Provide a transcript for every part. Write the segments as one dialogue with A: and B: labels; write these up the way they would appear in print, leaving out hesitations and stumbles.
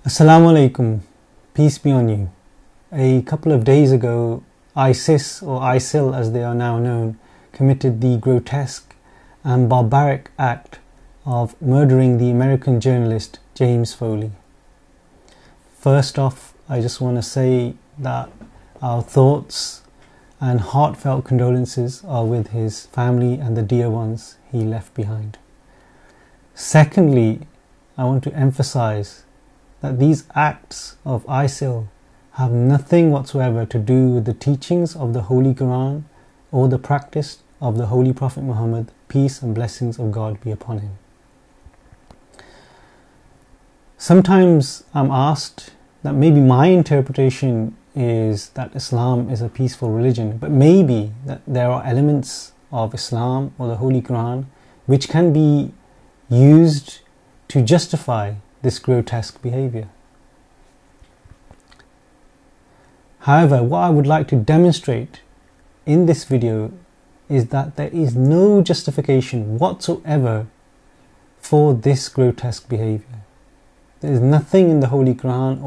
A: Assalamu alaikum, peace be on you. A couple of days ago, ISIS, or ISIL as they are now known, committed the grotesque and barbaric act of murdering the American journalist James Foley. First off, I just want to say that our thoughts and heartfelt condolences are with his family and the dear ones he left behind. Secondly, I want to emphasize that these acts of ISIL have nothing whatsoever to do with the teachings of the Holy Quran or the practice of the Holy Prophet Muhammad, peace and blessings of God be upon him. Sometimes I'm asked that maybe my interpretation is that Islam is a peaceful religion, but maybe that there are elements of Islam or the Holy Quran which can be used to justify this grotesque behavior. However, what I would like to demonstrate in this video is that there is no justification whatsoever for this grotesque behavior. There is nothing in the Holy Quran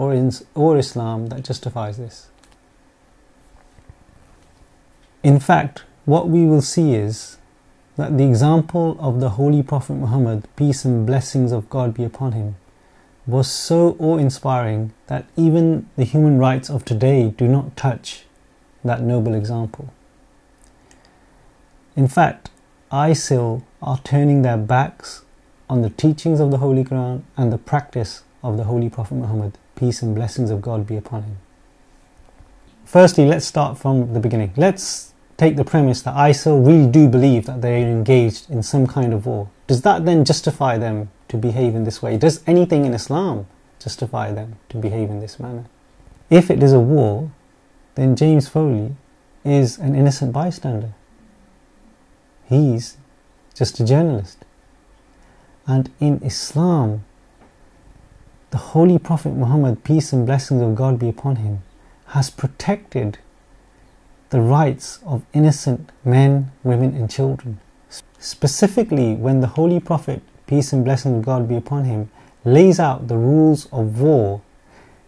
A: or Islam that justifies this. In fact, what we will see is that the example of the Holy Prophet Muhammad, peace and blessings of God be upon him, was so awe-inspiring that even the human rights of today do not touch that noble example. In fact, ISIL are turning their backs on the teachings of the Holy Quran and the practice of the Holy Prophet Muhammad, peace and blessings of God be upon him. Firstly, let's start from the beginning. Let's take the premise that ISIL really do believe that they are engaged in some kind of war. Does that then justify them to behave in this way? Does anything in Islam justify them to behave in this manner? If it is a war, then James Foley is an innocent bystander. He's just a journalist. And in Islam, the Holy Prophet Muhammad, peace and blessings of God be upon him, has protected the rights of innocent men, women and children. Specifically, when the Holy Prophet, peace and blessings of God be upon him, lays out the rules of war,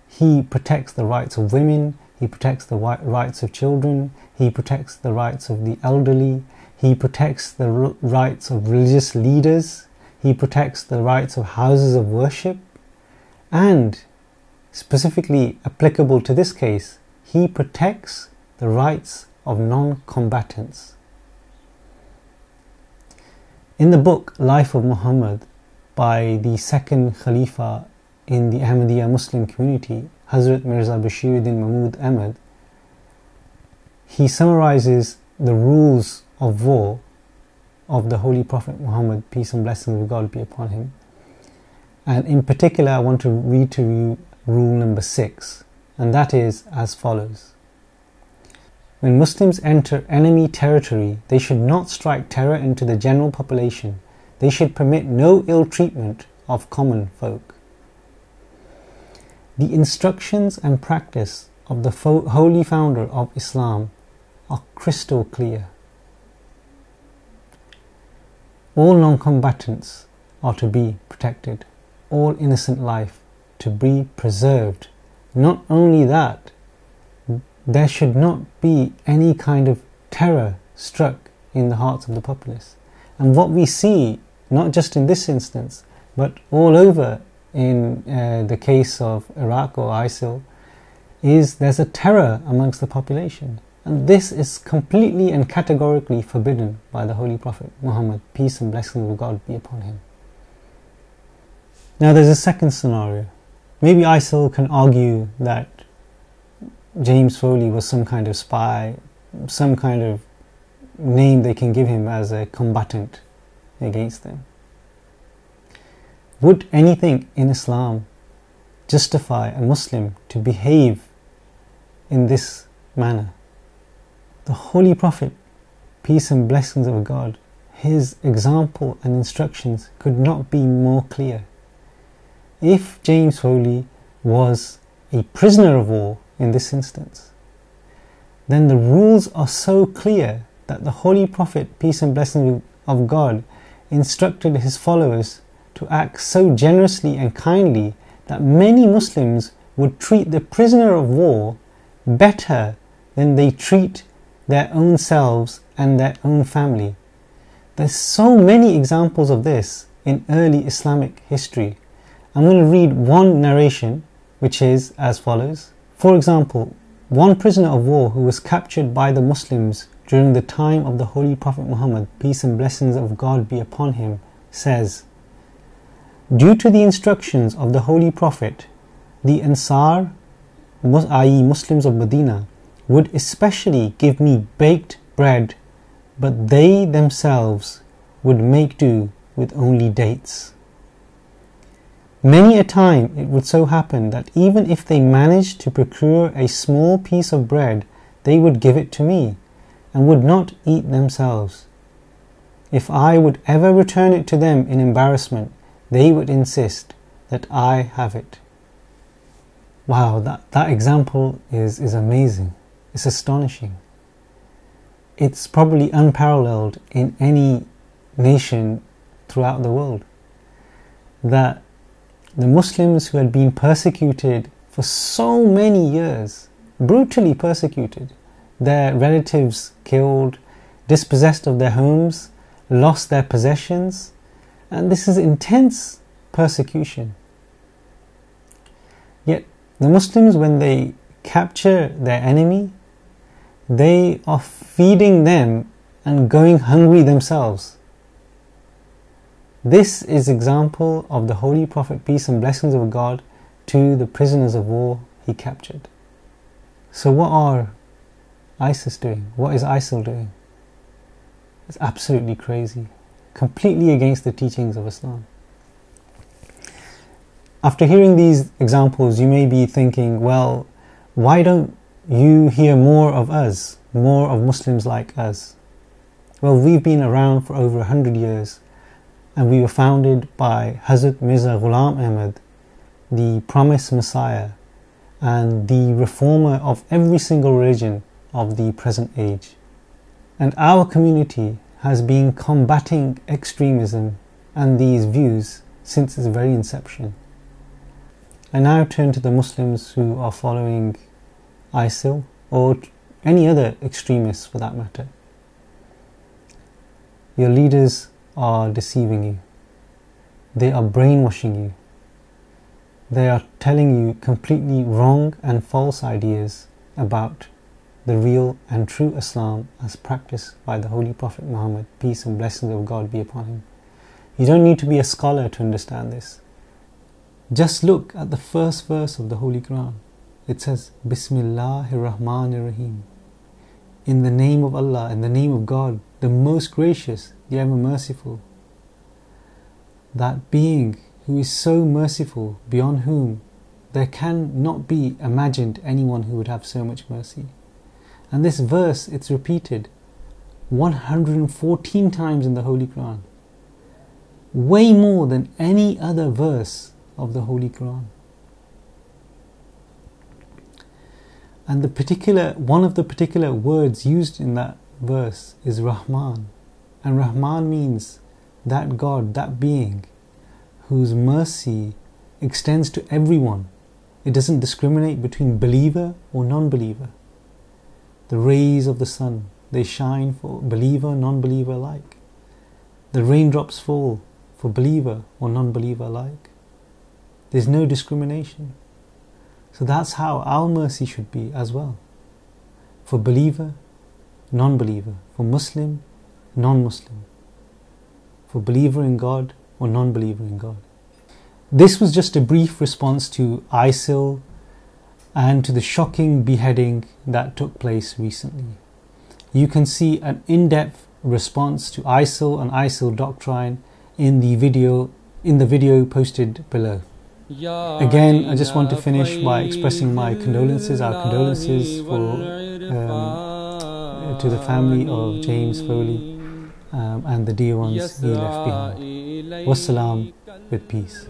A: he protects the rights of women, he protects the rights of children, he protects the rights of the elderly, he protects the rights of religious leaders, he protects the rights of houses of worship, and specifically applicable to this case, he protects the rights of non-combatants. In the book Life of Muhammad by the second Khalifa in the Ahmadiyya Muslim community, Hazrat Mirza Bashiruddin Mahmud Ahmad, he summarizes the rules of war of the Holy Prophet Muhammad, peace and blessings of God be upon him. And in particular, I want to read to you rule number 6, and that is as follows. When Muslims enter enemy territory, they should not strike terror into the general population. They should permit no ill treatment of common folk. The instructions and practice of the holy founder of Islam are crystal clear. All non-combatants are to be protected, all innocent life to be preserved. Not only that, there should not be any kind of terror struck in the hearts of the populace. And what we see, not just in this instance, but all over in the case of Iraq or ISIL, is there's a terror amongst the population. And this is completely and categorically forbidden by the Holy Prophet Muhammad, peace and blessings of God be upon him. Now there's a second scenario. Maybe ISIL can argue that James Foley was some kind of spy, some kind of name they can give him as a combatant against them. Would anything in Islam justify a Muslim to behave in this manner? The Holy Prophet, peace and blessings of God, his example and instructions could not be more clear. If James Foley was a prisoner of war in this instance, then the rules are so clear that the Holy Prophet, peace and blessings of God, instructed his followers to act so generously and kindly that many Muslims would treat the prisoner of war better than they treat their own selves and their own family. There's so many examples of this in early Islamic history. I'm going to read one narration which is as follows. For example, one prisoner of war who was captured by the Muslims during the time of the Holy Prophet Muhammad, peace and blessings of God be upon him, says, due to the instructions of the Holy Prophet, the Ansar, i.e. Muslims of Medina, would especially give me baked bread, but they themselves would make do with only dates. Many a time it would so happen that even if they managed to procure a small piece of bread, they would give it to me, and would not eat themselves. If I would ever return it to them in embarrassment, they would insist that I have it. Wow, that example is amazing. It's astonishing. It's probably unparalleled in any nation throughout the world. That the Muslims who had been persecuted for so many years, brutally persecuted, their relatives killed, dispossessed of their homes, lost their possessions, and this is intense persecution. Yet the Muslims, when they capture their enemy, they are feeding them and going hungry themselves. This is example of the Holy Prophet, peace and blessings of God, to the prisoners of war he captured. So what are ISIS doing? What is ISIL doing? It's absolutely crazy. Completely against the teachings of Islam. After hearing these examples, you may be thinking, well, why don't you hear more of us, more of Muslims like us? Well, we've been around for over 100 years, and we were founded by Hazrat Mirza Ghulam Ahmad, the promised Messiah and the reformer of every single religion of the present age. And our community has been combating extremism and these views since its very inception. I now turn to the Muslims who are following ISIL or any other extremists for that matter. Your leaders are deceiving you. They are brainwashing you. They are telling you completely wrong and false ideas about the real and true Islam as practiced by the Holy Prophet Muhammad, peace and blessings of God be upon him. You don't need to be a scholar to understand this. Just look at the first verse of the Holy Quran. It says, Bismillahir Rahmanir Rahim. In the name of Allah, in the name of God, the most gracious, the ever merciful. That being who is so merciful, beyond whom there can not be imagined anyone who would have so much mercy. And this verse, it's repeated 114 times in the Holy Quran. Way more than any other verse of the Holy Quran. And one of the particular words used in that verse is Rahman. And Rahman means that God, that being, whose mercy extends to everyone. It doesn't discriminate between believer or non-believer. The rays of the sun, they shine for believer, non-believer alike. The raindrops fall for believer or non-believer alike. There's no discrimination. So that's how our mercy should be as well. For believer, non-believer. For Muslim, non-Muslim. For believer in God or non-believer in God. This was just a brief response to ISIL and to the shocking beheading that took place recently. You can see an in-depth response to ISIL and ISIL doctrine in the video posted below. Again, I just want to finish by expressing my condolences, our condolences to the family of James Foley and the dear ones he left behind. Wassalam, with peace.